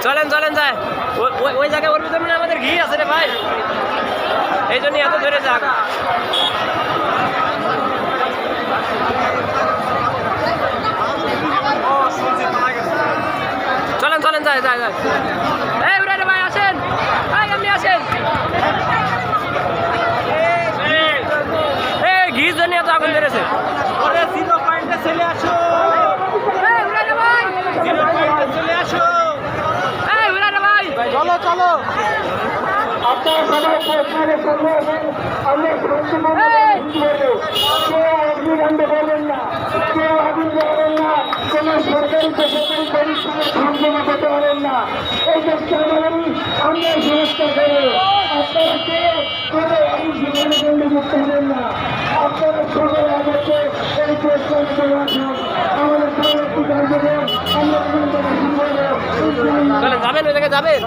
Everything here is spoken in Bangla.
চলেন চলেন যায় ওই জায়গায় ওর ভিতরে মানে আমাদের ঘি আছে রে ভাই, এই জন্য এত ধরে যাক। চলেন চলেন যায় যায় যায়, এই উড়ে রে ভাই আসেন, ভাই আপনি আসেন। এই ঘির জন্য এত আগুন ধরেছে। চলে আসো, চলে আসো, চলো চলো। আপনারা সবাই সরকারের সামনে আসেন, আমরা কেউ অগ্নিকাণ্ড করবেন না, কেউ আগুন জ্বালাবেন না, কোন সরকারি বেসরকারি প্রতিষ্ঠানে ধ্বংসনা করতে পারেন না। এই চেষ্টা আমাদেরই, আমরা সংস্থা করে আপনারা কেউ কোনো আগুন জীবনে দণ্ডযুক্ত হবেন না। আপনারা সকলে আমাকে এই চেষ্টা করে আসুন। আমাদের পরবর্তী কার্যক্রম আমরা শুরু করবো। যাবেন ওই জায়গায় যাবেন।